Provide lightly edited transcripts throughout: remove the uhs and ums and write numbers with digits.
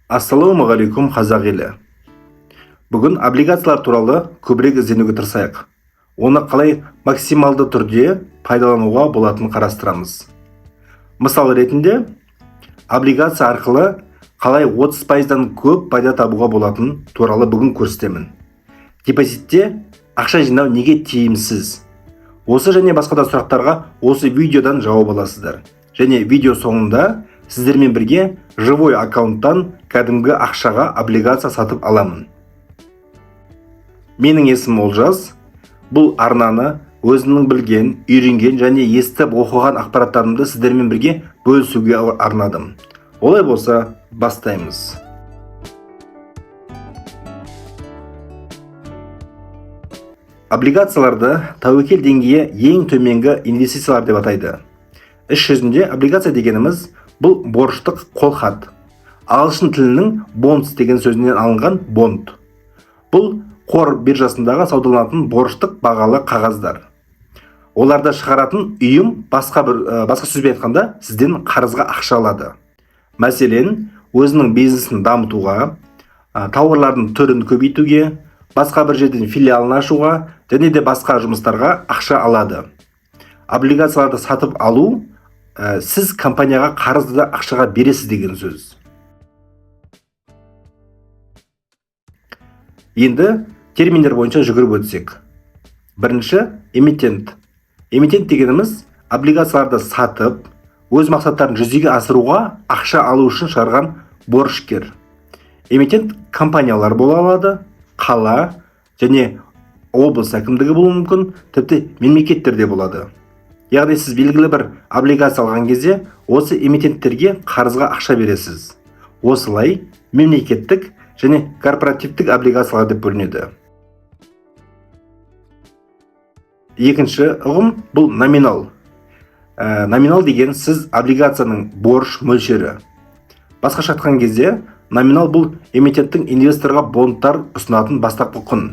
Ассалаумағалейкум қазақ елі. Бүгін облигациялар туралы көбірек ізденуге тырысайық. Оны қалай максималды түрде пайдалануға болатынын қарастырамыз. Мысал ретінде, облигация арқылы қалай 30%-дан көп пайда табуға болатынын туралы бүгін көрсетемін. Депозитте ақша жинау неге тиімсіз? Осы және басқа да сұрақтарға осы видеодан жауап аласыздар. Және видео соңында сіздермен бірге живой аккаунттан кәдімгі ақшаға облигация сатып аламын. Менің есімім Олжас. Бұл арнаны өзімнің білген, үйренген және естіп оқыған ақпараттарымды сіздермен бірге бөлісуге арнадым. Олай болса, бастаймыз. Облигацияларды тәуекел деңгейі ең төменгі инвестициялар деп атайды. Іс жүзінде облигация дегеніміз бұл борыштық қолхат. Ағылшын тілінің bonds деген сөзінен алынған bond. Бұл қор биржасындағы саудаланатын борыштық бағалы қағаздар. Оларды шығаратын ұйым басқа сөзбен айтқанда сізден қарызға ақша алады. Мәселен, өзінің бизнесін дамытуға, тауарлардың түрін көбейтуге, басқа бір жерден филиалын ашуға және де басқа жұмыстарға ақша алады. Облигацияларды сатып алу сіз компанияға қарызды ақшаға бересіз деген сөз. Енді терминдер бойынша жүгіріп өтсек. Бірінші, эмитент. Эмитент дегеніміз облигацияларды сатып, өз мақсаттарын жүзеге асыруға ақша алу үшін шығарған борышкер. Эмитент компаниялар бола алады, қала және облыс әкімдігі болуы мүмкін, тіпті мемлекеттерде болады. Яғни сіз белгілі бір облигация алған кезде осы эмитенттерге қарызға ақша бересіз. Осылай мемлекеттік және корпоративтік облигациялар деп бөлінеді. Екінші ұғым бұл номинал. Номинал деген сіз облигацияның борыш мөлшері. Басқаша айтқан кезде номинал бұл эмитенттің инвесторға бондтар ұсынатын бастапқы құн.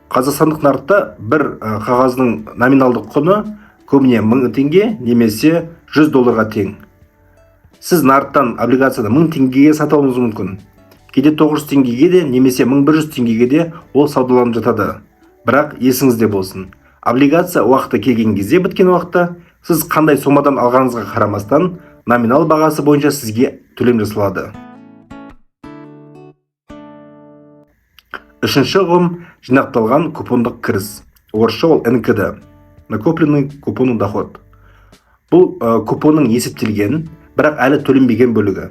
Қазақстандық нарықта бір қағаздың номиналдық құны көбіне 1000 теңге немесе $100 тең. Сіз нарықтан облигацияны 1000 теңгеге сатып алуыңыз мүмкін. Кейде 900 теңгеге де немесе 1100 теңгеге де ол саудаланып жатады. Бірақ есіңізде болсын. Облигация уақыты келген кезде, біткен уақытта сіз қандай сомадан алғаныңызға қарамастан номинал бағасы бойынша сізге төлем жасалады. Үшінші ұғым жинақталған купондық кіріс. Орысша ол НКД. Накопленный купонный доход. Бұл купонның есептелген, бірақ әлі төленбеген бөлігі.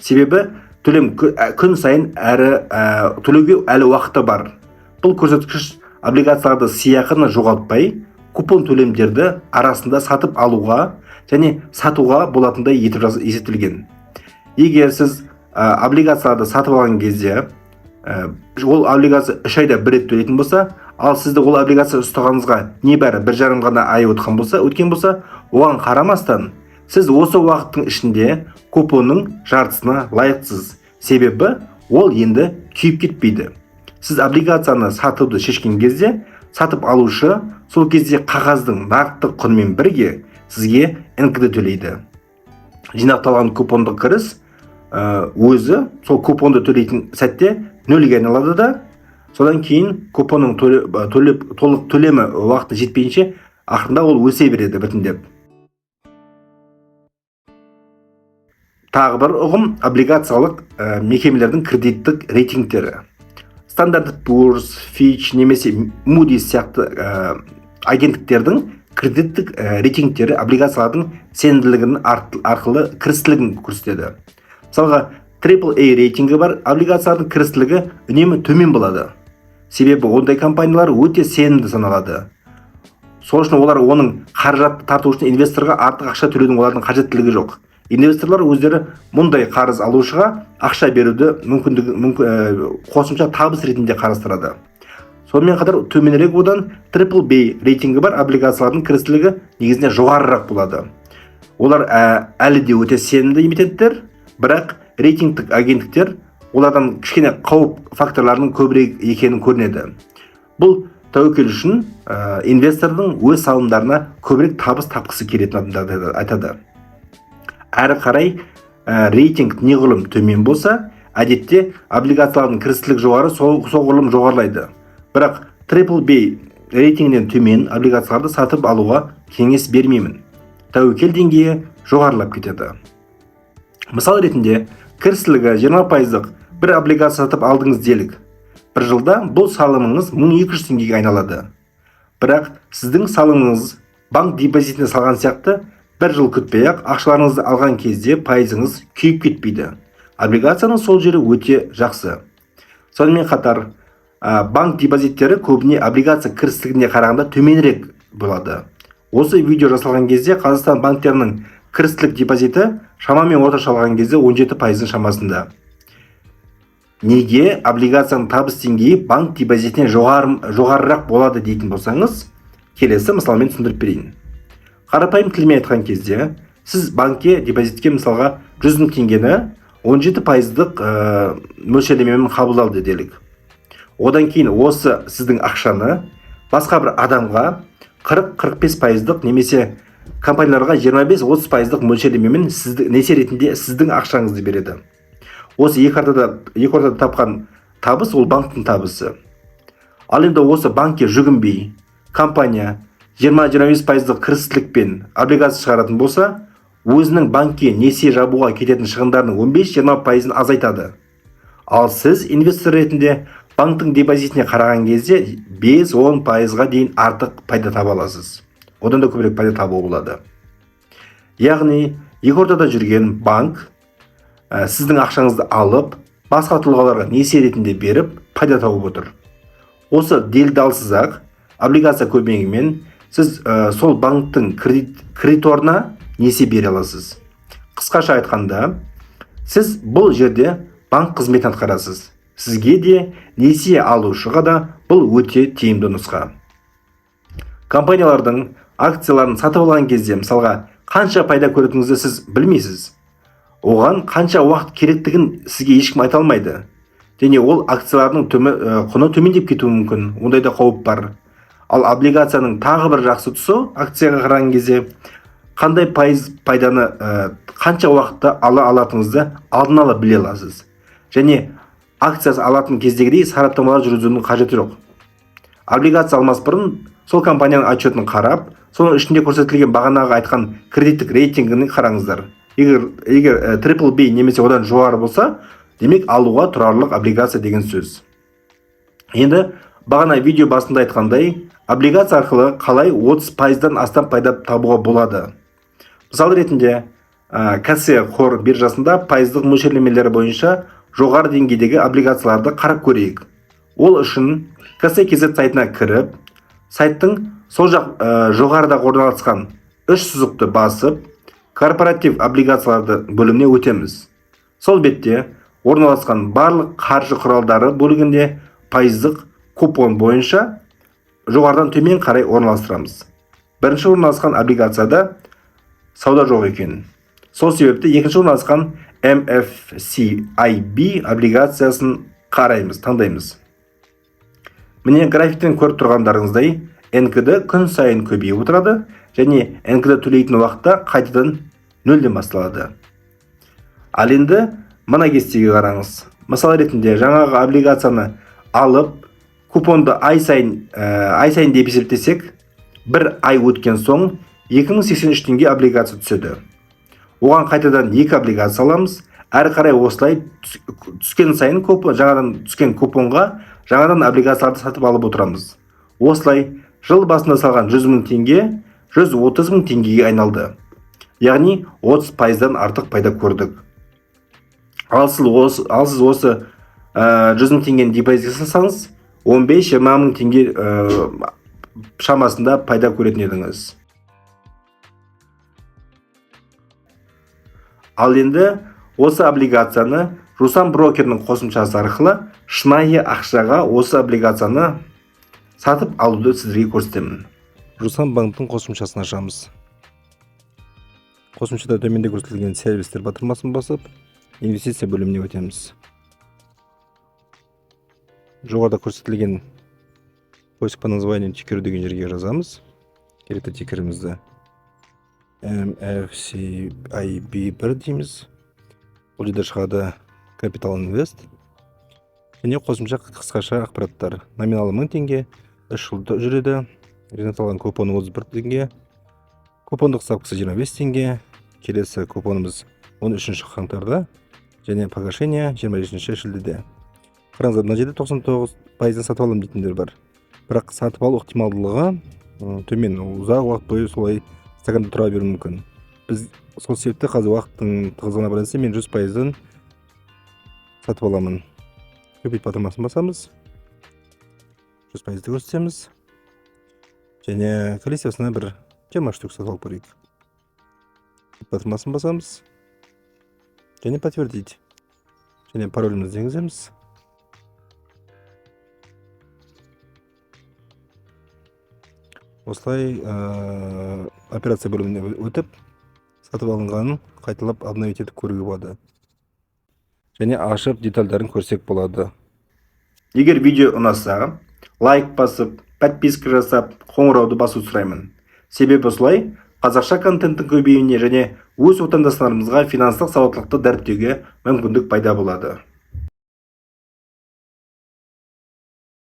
Себебі төлем күн сайын төлеуге әлі уақыты бар. Бұл көрсеткіш облигацияларды сияқыны жоғалтпай, купон төлемдерді арасында сатып алуға және сатуға болатындай етіп есептелген. Егер сіз облигацияларды сатып алған кезде ол облигация 3 айда бір рет төлейтін болса, ал сізді ол облигация ұстағаныңызға небәрі 1,5 ғана ай өткен болса, оған қарамастан сіз осы уақыттың ішінде купонның жартысына лайықсыз. Себебі ол енді күйіп кетпейді. Сіз облигацияны сатуды шешкен кезде, сатып алушы сол кезде қағаздың нақты құнымен бірге сізге НКД төлейді. Жинақталған купондық кіріс өзі сол купонды төлейтін сәтте нөлге айналады да, содан кейін купонның толық төлемі уақыты жетпейінше ақырында ол өсе береді біртіндеп. Тағы бір ұғым облигациялық мекемелердің кредиттік рейтингтері. Standard & Poor's, Fitch немесе Moody's сияқты агенттіктердің кредиттік рейтингтері облигациялардың сенімділігінің арқылы кірістілігін көрсетеді. Мысалға, AAA рейтингі бар облигациялардың кірістілігі үнемі төмен болады. Себебі ондай компаниялар өте сенімді саналады. Сол үшін олар оның қаражатты тарту үшін инвесторға артық ақша төлеудің олардың қажеттілігі жоқ. Инвесторлар өздері мұндай қарыз алушыға ақша беруді қосымша табыс ретінде қарастырады. Сонымен қатар төменірек одан AAA рейтингі бар облигациялардың кірістілігі негізінде жоғарырақ болады. Олар әлі де өте сенімді эмитенттер, бірақ рейтингтік агенттіктер олардан кішкене қауіп факторларының көбірек екенін көрінеді. Бұл тәуекел үшін инвестордың өз салымдарына көбірек табыс тапқысы келетінін айтады. Әрі қарай рейтинг неғұрлым төмен болса, әдетте облигациялардың кірістілік жоғары, соғұрлым жоғарылайды. Бірақ BBB рейтингінен төмен облигацияларды сатып алуға кеңес бермеймін. Тәуекел деңгейі жоғарылап кетеді. Мысал ретінде, кірістілігі 20% бір облигация сатып алдыңыз делік. Бір жылда бұл салымыңыз 1200 теңгеге айналады. Бірақ сіздің салымыңыз банк депозитіне салған сияқты бір жыл күтпей-ақ ақшаларыңызды алған кезде пайызыңыз күйіп кетпейді. Облигацияның сол жері өте жақсы. Сонымен қатар, банк депозиттері көбіне облигация кірістілігіне қарағанда төменірек болады. Осы видео жасалған кезде Қазақстан банктерінің кірістілік депозиті шамамен орташа алған кезде 17% шамасында. Неге облигацияның табыс деңгейі банк депозитінен жоғарырақ болады дейтін болсаңыз, келесі мысалмен түсіндіріп берейін. Қарапайым тілмен айтқан кезде, сіз банкке депозитке мысалға 100 мың теңгені 17%-дық мөлшерлемемен қабылдалды делік. Одан кейін осы сіздің ақшаны басқа бір адамға 40-45%-дық немесе компанияларға 25-30%-дық мөлшерлемемен несие ретінде сіздің ақшаңызды береді. Осы екі ортада тапқан табыс ол банктың табысы. Ал енді осы банкке жүгінбей, компания 20-25%-дық кірістілікпен облигация шығаратын болса, өзінің банкке несие жабуға кететін шығындарының 15-20%-ын азайтады. Ал сіз инвестор ретінде банктың депозитіне қараған кезде 5-10%-ға дейін артық пайда таба аласыз. Одан да көбірек пайда табуға болады. Яғни, екі ортада жүрген банк сіздің ақшаңызды алып, басқа тұлғаларға несие ретінде беріп, пайда тауып отыр. Осы делдалсыз-ақ облигация көмегімен сіз сол банктың кредиторына несие бере аласыз. Қысқаша айтқанда, сіз бұл жерде банк қызметін атқарасыз. Сізге де, несие алушыға да бұл өте тиімді нұсқа. Компаниялардың акцияларын сатып алған кезде, мысалға, қанша пайда көретініңізді сіз білмейсіз. Оған қанша уақыт керектігін сізге ешкім айта алмайды. Және ол акциялардың құны төмендеп кетуі мүмкін. Ондай да қауіп бар. Ал облигацияның тағы бір жақсы тұсы акцияға қараған кезде қандай пайданы қанша уақытта ала алатыныңызды алдын ала біле аласыз. Және акциясы алатын кездегідей сараптамалар жүргізудің қажеті жоқ. Облигация алмас бұрын сол компанияның отчетін қарап, соның ішінде көрсетілген бағанағы айтқан кредиттік рейтингін қараңыздар. Егер BBB немесе одан жоғары болса, демек алуға тұрарлық облигация деген сөз. Енді бағана видео басында айтқандай, облигация арқылы қалай 30%-дан астам пайда табуға болады. Мысал ретінде, KASE қор биржасында пайыздық мөлшерлемелері бойынша жоғары деңгейдегі облигацияларды қарап көрейік. Ол үшін KASE KZ сайтына кіріп, сайттың сол жақ жоғарыда орналасқан 3 сызықты басып, корпоратив облигацияларды бөліміне өтеміз. Сол бетте орналасқан барлық қаржы құралдары бөлігінде пайыздық купон бойынша жоғарыдан төмен қарай орналастырамыз. Бірінші орналасқан облигацияда сауда жоқ екен. Сол себепті екінші орналасқан MFCIB облигациясын таңдаймыз. Міне графиктен көріп тұрғандарыңыздай, НКД күн сайын көбейіп отырады, және НКД төлейтін уақытта қайтадан 0-ден басталады. Ал енді мына кестеге қараңыз. Мысал ретінде жаңағы облигацияны алып, купонды ай сайын деп есептесек, бір ай өткен соң 2083 теңге облигация түседі. Оған қайтадан 2 облигация аламыз. Әрі қарай осылай түскен сайын жаңадан түскен купонға жаңадан облигацияларды сатып алып отырамыз. Осылай жыл басында салған 100 мың теңге 130 мың теңгеге айналды. Яғни 30%-дан артық пайда көрдік. Ал сіз осы 100 мың теңгені депозитке салсаңыз, 15-20 мың теңге шамасында пайда көретін едіңіз. Ал енді осы облигацияны Русан брокерінің қосымшасы арқылы шынайы ақшаға осы облигацияны сатып алуды сіздерге көрсетемін. Русан банктың қосымшасын ашамыз. Қосымшада төменде көрсетілген сервистер батырмасын басып, инвестиция бөліміне өтеміз. Жоғарыда көрсетілген поиск по названию тикеру деген жерге жазамыз. Керекті тикерімізді MFCIB1 дейміз. Бұл жерде шығады Capital Invest. Және қосымша қысқаша ақпараттар. Номиналы 1000 теңге, 3 жылда жүреді. Жинақталған купоны 31 теңге. Купондық ставкасы 25 теңге. Келесі купонымыз 13 қаңтарда және погашение 25 шілдеде. Қараңыздар, мына жерде 99% сатып аламын дейтіндер бар. Бірақ сатып алу ықтималдылығы төмен, ұзақ уақыт бойы солай стаканда тұра беруі мүмкін. Біз сол себепті қазір уақыттың тығыздығына байланысты мен 100% сатып аламын. Купить батырмасын басамыз. 100% көрсетеміз. Және коллекциясына бір 20 штук сатып алып көрейік. Батырмасын басамыз. Және подтвердить. Және паролімізді енгіземіз. Осылай операция бөліміне өтіп, сатып алынғанын қайталап обновить етіп көруге болады. Және ашып детальдарын көрсек болады. Егер видео ұнаса, лайк басып, подписка жасап, қоңырауды басу сұраймын. Себебі осылай қазақша контенттің көбеюіне және өз отандастарымызға финанстық сауаттылықты дәріптеуге мүмкіндік пайда болады.